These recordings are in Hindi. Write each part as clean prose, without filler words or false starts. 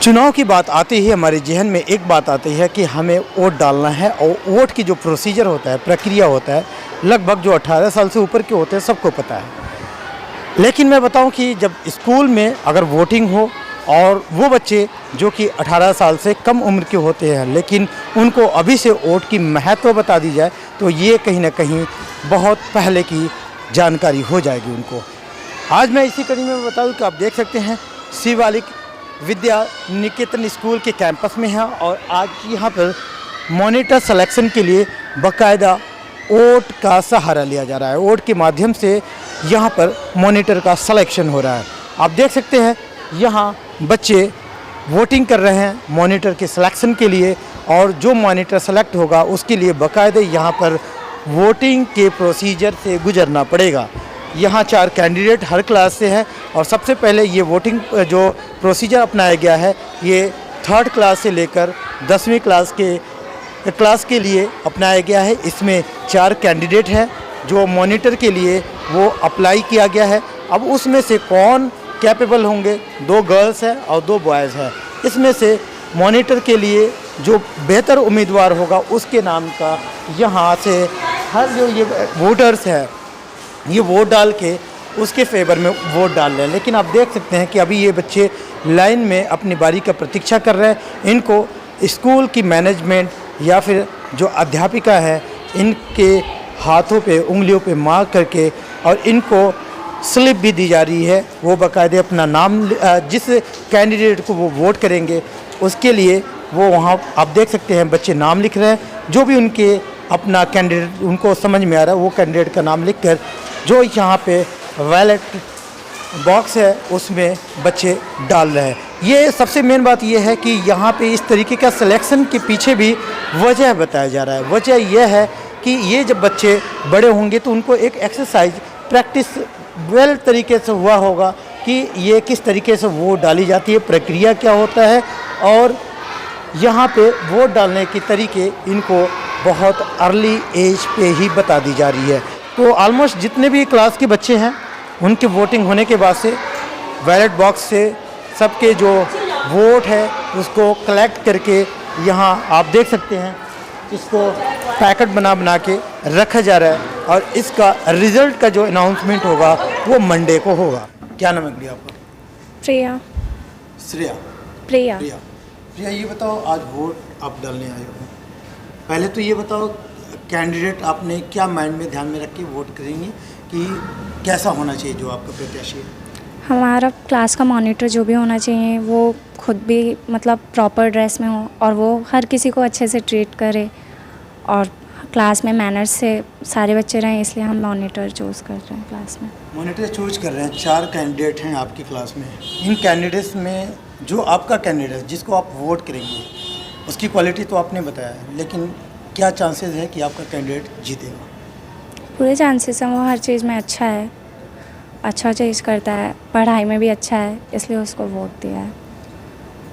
चुनाव की बात आते ही हमारे जहन में एक बात आती है कि हमें वोट डालना है और वोट की जो प्रोसीजर होता है, प्रक्रिया होता है, लगभग जो 18 साल से ऊपर के होते हैं सबको पता है। लेकिन मैं बताऊं कि जब स्कूल में अगर वोटिंग हो और वो बच्चे जो कि 18 साल से कम उम्र के होते हैं लेकिन उनको अभी से वोट की महत्व बता दी जाए तो ये कहीं ना कहीं बहुत पहले की जानकारी हो जाएगी उनको। आज मैं इसी कड़ी में बताऊं कि आप देख सकते हैं शिवालिक विद्या निकेतन स्कूल के कैंपस में है और आज यहाँ पर मॉनिटर सिलेक्शन के लिए बाकायदा वोट का सहारा लिया जा रहा है। वोट के माध्यम से यहाँ पर मॉनिटर का सिलेक्शन हो रहा है। आप देख सकते हैं यहाँ बच्चे वोटिंग कर रहे हैं मॉनिटर के सिलेक्शन के लिए और जो मॉनिटर सेलेक्ट होगा उसके लिए बाकायदा यहाँ पर वोटिंग के प्रोसीजर से गुजरना पड़ेगा। यहाँ 4 कैंडिडेट हर क्लास से हैं और सबसे पहले ये वोटिंग जो प्रोसीजर अपनाया गया है ये 3rd क्लास से लेकर 10वीं क्लास के लिए अपनाया गया है। इसमें 4 कैंडिडेट हैं जो मॉनिटर के लिए वो अप्लाई किया गया है। अब उसमें से कौन कैपेबल होंगे, 2 गर्ल्स हैं और 2 बॉयज़ हैं। इसमें से मॉनिटर के लिए जो बेहतर उम्मीदवार होगा उसके नाम का यहाँ से हर जो ये वोटर्स हैं ये वोट डाल के उसके फेवर में वोट डाल रहे हैं। लेकिन आप देख सकते हैं कि अभी ये बच्चे लाइन में अपनी बारी का प्रतीक्षा कर रहे हैं। इनको स्कूल की मैनेजमेंट या फिर जो अध्यापिका है इनके हाथों पे उंगलियों पे मार करके और इनको स्लिप भी दी जा रही है। वो बाकायदे अपना नाम जिस कैंडिडेट को वो वोट करेंगे उसके लिए वो वहाँ आप देख सकते हैं बच्चे नाम लिख रहे हैं। जो भी उनके अपना कैंडिडेट उनको समझ में आ रहा है वो कैंडिडेट का नाम लिखकर जो यहाँ पे बैलेट बॉक्स है उसमें बच्चे डाल रहे हैं। ये सबसे मेन बात ये है कि यहाँ पे इस तरीके का सिलेक्शन के पीछे भी वजह बताया जा रहा है। वजह यह है कि ये जब बच्चे बड़े होंगे तो उनको एक एक्सरसाइज प्रैक्टिस वेल तरीके से हुआ होगा कि ये किस तरीके से वोट डाली जाती है, प्रक्रिया क्या होता है और यहाँ पे वोट डालने के तरीके इनको बहुत अर्ली एज पे ही बता दी जा रही है। तो ऑलमोस्ट जितने भी क्लास के बच्चे हैं उनके वोटिंग होने के बाद से बैलेट बॉक्स से सबके जो वोट है उसको कलेक्ट करके यहाँ आप देख सकते हैं इसको पैकेट बना के रखा जा रहा है और इसका रिज़ल्ट का जो अनाउंसमेंट होगा वो मंडे को होगा। क्या नाम है आपका? प्रिया। श्रेया? प्रिया। प्रिया ये बताओ आज वोट आप डालने आए हो, पहले तो ये बताओ कैंडिडेट आपने क्या माइंड में ध्यान में रख के वोट करेंगे कि कैसा होना चाहिए जो आपका प्रत्याशी है? हमारा क्लास का मॉनिटर जो भी होना चाहिए वो खुद भी मतलब प्रॉपर ड्रेस में हो और वो हर किसी को अच्छे से ट्रीट करे और क्लास में मैनर्स से सारे बच्चे रहें, इसलिए हम मॉनिटर चूज़ कर रहे हैं क्लास में। मॉनिटर चूज कर रहे हैं, 4 कैंडिडेट हैं आपकी क्लास में। इन कैंडिडेट्स में जो आपका कैंडिडेट जिसको आप वोट करेंगे उसकी क्वालिटी तो आपने बताया लेकिन क्या चांसेस है कि आपका कैंडिडेट जीतेगा? पूरे चांसेस हैं, वो हर चीज़ में अच्छा है, अच्छा चीज़ करता है, पढ़ाई में भी अच्छा है, इसलिए उसको वोट दिया है।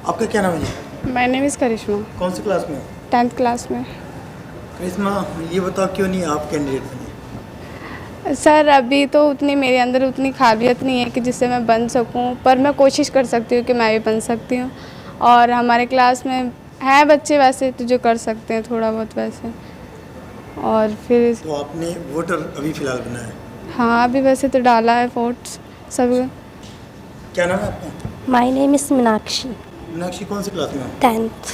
आपका क्या नाम है जी? माय नेम इज़ करिश्मा। कौन सी क्लास में? 10th क्लास में। करिश्मा ये बताओ क्यों नहीं आप कैंडिडेट बने? सर अभी तो उतनी मेरे अंदर उतनी काबिलियत नहीं है कि जिससे मैं बन सकूं, पर मैं कोशिश कर सकती हूं कि मैं भी बन सकती हूं और हमारे क्लास में हैं बच्चे वैसे तो जो कर सकते हैं थोड़ा बहुत वैसे। और फिर तो आपने वोटर अभी फ़िलहाल बना है? हाँ अभी वैसे तो डाला है वोट सब। क्या नाम है आपका? My name is Meenakshi. Meenakshi कौन सी क्लास में है? 10th।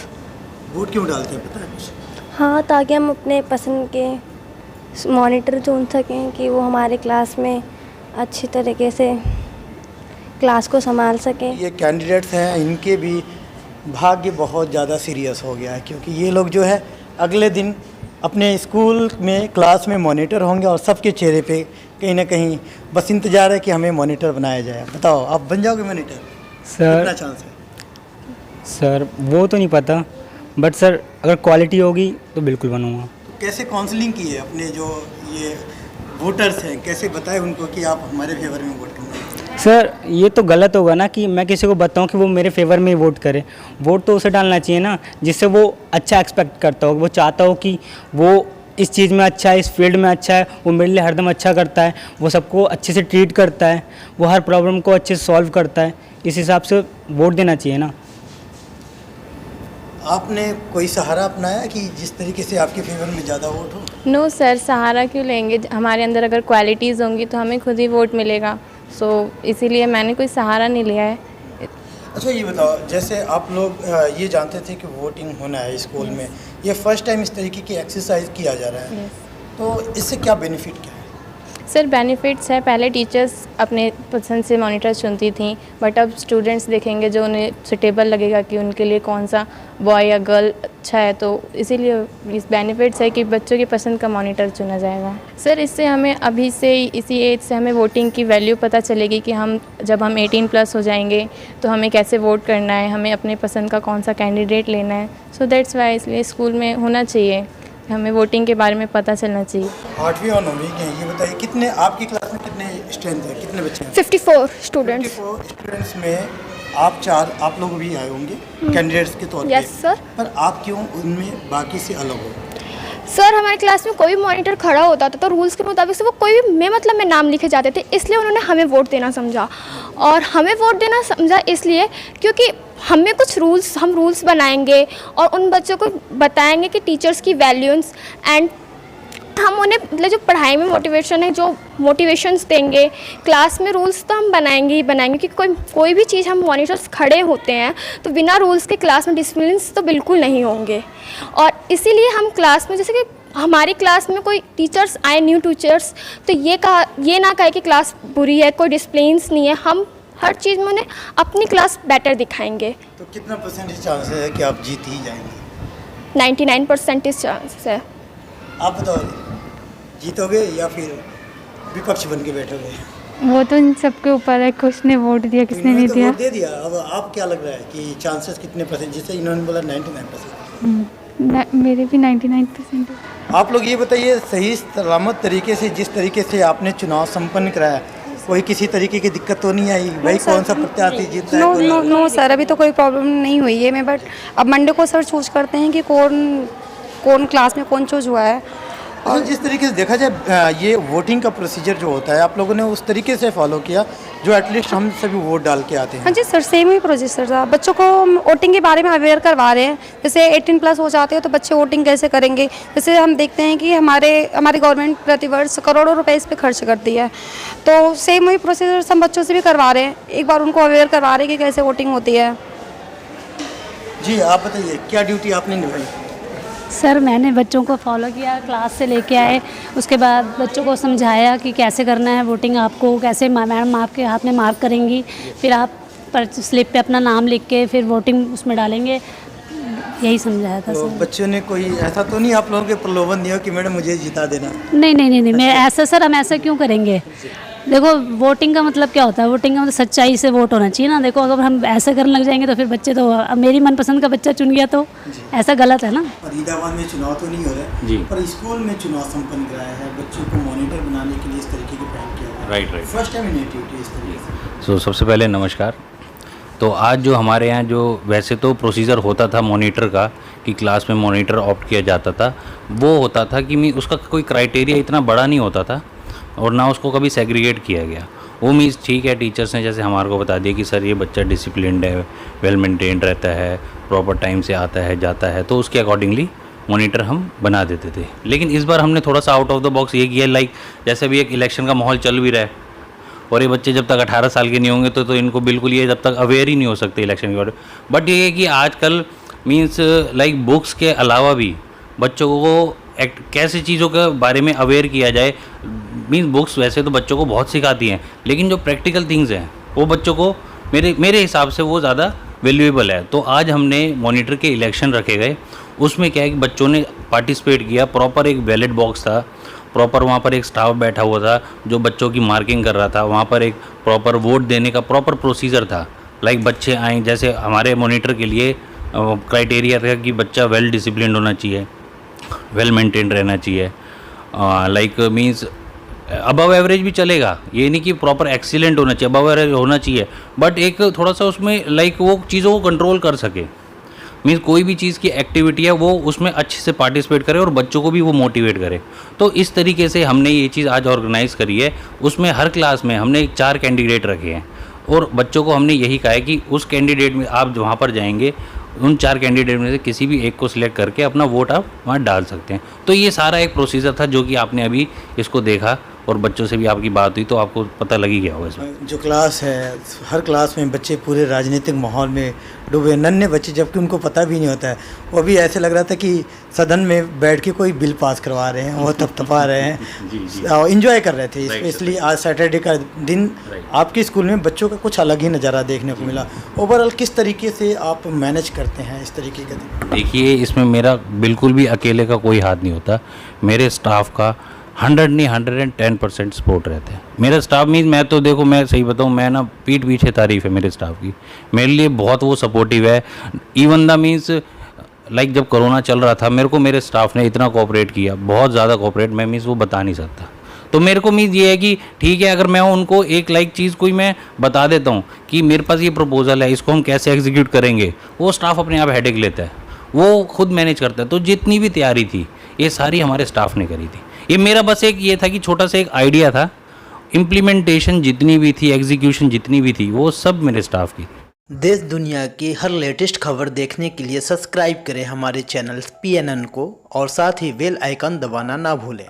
वोट क्यों डालते हैं पता है कुछ? हाँ, ताकि हम अपने पसंद के मॉनिटर चुन सकें कि वो हमारे क्लास में अच्छी तरीके से क्लास को संभाल सकें। ये कैंडिडेट्स हैं इनके भी भाग्य बहुत ज़्यादा सीरियस हो गया है क्योंकि ये लोग जो है अगले दिन अपने स्कूल में क्लास में मॉनिटर होंगे और सबके चेहरे पे कहीं ना कहीं बस इंतज़ार है कि हमें मॉनिटर बनाया जाए। बताओ आप बन जाओगे मॉनिटर? सर कितना चांस है? सर वो तो नहीं पता बट सर अगर क्वालिटी होगी तो बिल्कुल बनूंगा। तो कैसे काउंसलिंग की है अपने जो ये वोटर्स हैं, कैसे बताएं उनको कि आप हमारे फेवर में वोट करेंगे? सर ये तो गलत होगा ना कि मैं किसी को बताऊं कि वो मेरे फेवर में ही वोट करे। वोट तो उसे डालना चाहिए ना जिससे वो अच्छा एक्सपेक्ट करता हो, वो चाहता हो कि वो इस चीज़ में अच्छा है, इस फील्ड में अच्छा है, वो मेरे लिए हरदम अच्छा करता है, वो सबको अच्छे से ट्रीट करता है, वो हर प्रॉब्लम को अच्छे से सॉल्व करता है। इस हिसाब से वोट देना चाहिए ना। आपने कोई सहारा अपनाया कि जिस तरीके से आपके फेवर में ज़्यादा वोट हो? नो सर, सहारा क्यों लेंगे? हमारे अंदर अगर क्वालिटीज़ होंगी तो हमें खुद ही वोट मिलेगा। सो इसीलिए मैंने कोई सहारा नहीं लिया है। अच्छा ये बताओ, जैसे आप लोग ये जानते थे कि वोटिंग होना है स्कूल में, ये फर्स्ट टाइम इस तरीके की एक्सरसाइज किया जा रहा है, तो इससे क्या बेनिफिट क्या है? सर बेनिफिट्स है, पहले टीचर्स अपने पसंद से मॉनिटर चुनती थी, बट अब स्टूडेंट्स देखेंगे जो उन्हें सुटेबल लगेगा कि उनके लिए कौन सा बॉय या गर्ल अच्छा है, तो इसीलिए इस बेनिफिट्स है कि बच्चों की पसंद का मॉनिटर चुना जाएगा। सर इससे हमें अभी से इसी एज से हमें वोटिंग की वैल्यू पता चलेगी कि हम जब हम 18+ हो जाएंगे तो हमें कैसे वोट करना है, हमें अपने पसंद का कौन सा कैंडिडेट लेना है। सो दैट्स वाई इसलिए स्कूल में होना चाहिए, हमें वोटिंग के बारे में पता चलना चाहिए। 8वीं और 9वीं के हैं, ये बताइए कितने आपकी क्लास में कितने स्ट्रेंथ है, कितने बच्चे हैं? 54 स्टूडेंट्स। 54 स्टूडेंट्स में आप लोग भी आए होंगे कैंडिडेट्स के तौर पे। Yes sir. पर आप क्यों उनमें बाकी से अलग हो? सर हमारे क्लास में कोई भी मॉनिटर खड़ा होता था तो रूल्स के मुताबिक से वो कोई भी में नाम लिखे जाते थे, इसलिए उन्होंने हमें वोट देना समझा। और हमें वोट देना समझा इसलिए क्योंकि हमें कुछ हम रूल्स बनाएंगे और उन बच्चों को बताएंगे कि टीचर्स की वैल्यूज़ एंड हम उन्हें मतलब जो पढ़ाई में मोटिवेशन है, जो मोटिवेशंस देंगे। क्लास में रूल्स तो हम बनाएंगे ही बनाएंगे, क्योंकि कोई भी चीज़ हम मॉनिटर्स खड़े होते हैं तो बिना रूल्स के क्लास में डिसिप्लिन तो बिल्कुल नहीं होंगे। और इसीलिए हम क्लास में, जैसे कि हमारी क्लास में कोई टीचर्स आए न्यू टीचर्स, तो ये ना कहे कि क्लास बुरी है, कोई डिसिप्लिन नहीं है, हम हर चीज़ में उन्हें अपनी क्लास बेटर दिखाएंगे। तो कितना परसेंटेज चांसेस है कि आप जीत ही जाएंगे? 99% चांसेस है। आप बताओ, जीतोगे या फिर विपक्ष बन के बैठोगे? वो तो इन सबके ऊपर है, किसने वोट दिया किसने नहीं तो दिया। वोट दे दिया, अब आप क्या लग रहा है कि चांसेस कितने परसेंट? जैसे इन्होंने बोला 99%। मेरे भी 99% है। आप लोग ये बताइए, सही सलामत तरीके से जिस तरीके से आपने चुनाव संपन्न कराया, कोई किसी तरीके की दिक्कत तो नहीं आई? भाई कौन सा प्रत्याशी जीत रहा है? नो सर, अभी तो कोई प्रॉब्लम नहीं हुई है। मैं बट अब मंडे को सर चूज करते हैं कि कौन क्लास में कौन चूज हुआ है। और जिस तरीके से देखा जाए, ये वोटिंग का प्रोसीजर जो होता है आप लोगों ने उस तरीके से फॉलो किया जो एटलीस्ट हम सभी वोट डाल के आते हैं। हाँ जी सर, सेम ही प्रोसीजर था। बच्चों को वोटिंग के बारे में अवेयर करवा रहे हैं। जैसे 18+ हो जाते हैं तो बच्चे वोटिंग कैसे करेंगे। जैसे हम देखते हैं कि हमारी गवर्नमेंट प्रतिवर्ष करोड़ों रुपए इस पर खर्च करती है, तो सेम वही प्रोसीजर हम बच्चों से भी करवा रहे हैं। एक बार उनको अवेयर करवा रहे हैं कि कैसे वोटिंग होती है। जी आप बताइए, क्या ड्यूटी आपने निभाई? सर मैंने बच्चों को फॉलो किया, क्लास से लेके आए, उसके बाद बच्चों को समझाया कि कैसे करना है वोटिंग, आपको कैसे मैडम आपके हाथ में मार्क करेंगी, फिर आप पर स्लिप पे अपना नाम लिख के फिर वोटिंग उसमें डालेंगे, यही समझाया था। तो सर बच्चों ने कोई ऐसा तो नहीं आप लोगों के प्रलोभन दिया कि मैडम मुझे जिता देना? नहीं मैं ऐसा, सर हम ऐसा क्यों करेंगे? देखो वोटिंग का मतलब क्या होता है? वोटिंग का मतलब सच्चाई से वोट होना चाहिए ना। देखो अगर हम ऐसा करने लग जाएंगे तो फिर बच्चे तो, अब मेरी मनपसंद का बच्चा चुन गया तो ऐसा गलत है ना। फरीदाबाद में चुनाव तो नहीं हो रहा है जी, पर स्कूल में चुनाव संपन्न कराया है, बच्चों को मॉनिटर बनाने के लिए इस तरीके की पहल किया गया। राइट फर्स्ट टाइम इनिशिएटिव इस तरीके से। सो सबसे पहले नमस्कार। तो आज जो हमारे यहाँ जो वैसे तो प्रोसीजर होता था मॉनिटर का कि क्लास में मॉनिटर ऑप्ट किया जाता था, वो होता था कि उसका कोई क्राइटेरिया इतना बड़ा नहीं होता था और ना उसको कभी सेग्रीगेट किया गया। वो मीन्स ठीक है, टीचर्स ने जैसे हमारे को बता दिया कि सर ये बच्चा डिसिप्लिन्ड है, वेल मेंटेन्ड रहता है, प्रॉपर टाइम से आता है जाता है, तो उसके अकॉर्डिंगली मॉनिटर हम बना देते थे। लेकिन इस बार हमने थोड़ा सा आउट ऑफ द बॉक्स ये किया, लाइक जैसे अभी एक इलेक्शन का माहौल चल भी रहा है और ये बच्चे जब तक 18 साल के नहीं होंगे तो इनको बिल्कुल ये जब तक अवेयर ही नहीं हो सकते इलेक्शन के बारे में। बट ये है कि आजकल मीन्स लाइक बुक्स के अलावा भी बच्चों को कैसे चीज़ों के बारे में अवेयर किया जाए। मीन्स बुक्स वैसे तो बच्चों को बहुत सिखाती हैं, लेकिन जो प्रैक्टिकल थिंग्स हैं वो बच्चों को मेरे हिसाब से वो ज़्यादा वैल्यूएबल है। तो आज हमने मॉनिटर के इलेक्शन रखे गए, उसमें क्या है कि बच्चों ने पार्टिसिपेट किया, प्रॉपर एक बैलेट बॉक्स था, प्रॉपर वहाँ पर एक स्टाफ बैठा हुआ था जो बच्चों की मार्किंग कर रहा था, वहाँ पर एक प्रॉपर वोट देने का प्रॉपर प्रोसीजर था। लाइक बच्चे आए, जैसे हमारे मॉनिटर के लिए क्राइटेरिया था कि बच्चा वेल डिसिप्लिन होना चाहिए, वेल मेंटेन रहना चाहिए, लाइक मीन्स अबव एवरेज भी चलेगा, ये नहीं कि प्रॉपर एक्सीलेंट होना चाहिए, अबव एवरेज होना चाहिए, बट एक थोड़ा सा उसमें लाइक वो चीज़ों को कंट्रोल कर सके। मीन्स कोई भी चीज़ की एक्टिविटी है वो उसमें अच्छे से पार्टिसिपेट करे और बच्चों को भी वो मोटिवेट करे। तो इस तरीके से हमने ये चीज़ आज ऑर्गेनाइज़ करी है। उसमें हर क्लास में हमने 4 कैंडिडेट रखे हैं और बच्चों को हमने यही कहा है कि उस कैंडिडेट में आप वहाँ पर जाएंगे उन 4 कैंडिडेट में से किसी भी एक को सिलेक्ट करके अपना वोट आप वहाँ डाल सकते हैं। तो ये सारा एक प्रोसीजर था जो कि आपने अभी इसको देखा और बच्चों से भी आपकी बात हुई तो आपको पता लग ही गया होगा इसमें। जो क्लास है, हर क्लास में बच्चे पूरे राजनीतिक माहौल में डूबे, नन्हे बच्चे, जबकि उनको पता भी नहीं होता है। वो भी ऐसे लग रहा था कि सदन में बैठ के कोई बिल पास करवा रहे हैं, वो थपथपा रहे हैं और इन्जॉय कर रहे थे। इसलिए आज सैटरडे का दिन आपके स्कूल में बच्चों का कुछ अलग ही नज़ारा देखने को मिला। ओवरऑल किस तरीके से आप मैनेज करते हैं इस तरीके का दिन? देखिए, इसमें मेरा बिल्कुल भी अकेले का कोई हाथ नहीं होता। मेरे स्टाफ का 100 नहीं 110% सपोर्ट रहता है। मेरा स्टाफ मीन, मैं तो देखो, मैं सही बताऊँ, मैं ना पीठ पीछे तारीफ़ है मेरे स्टाफ की, मेरे लिए बहुत वो सपोर्टिव है। इवन द मीन्स लाइक जब कोरोना चल रहा था, मेरे को मेरे स्टाफ ने इतना कोऑपरेट किया, बहुत ज़्यादा कोऑपरेट, मैं मीन्स वो बता नहीं सकता। तो मेरे को मीन्स ये है कि ठीक है, अगर मैं उनको एक लाइक चीज़ कोई मैं बता देता हूँ कि मेरे पास ये प्रपोजल है, इसको हम कैसे एग्जीक्यूट करेंगे, वो स्टाफ अपने आप हेडेक लेता है, वो खुद मैनेज करता है। तो जितनी भी तैयारी थी ये सारी हमारे स्टाफ ने करी थी। ये मेरा बस एक ये था कि छोटा सा एक आइडिया था, इम्प्लीमेंटेशन जितनी भी थी, एग्जीक्यूशन जितनी भी थी, वो सब मेरे स्टाफ की थी। देश दुनिया की हर लेटेस्ट खबर देखने के लिए सब्सक्राइब करें हमारे चैनल PNN को और साथ ही बेल आइकन दबाना ना भूलें।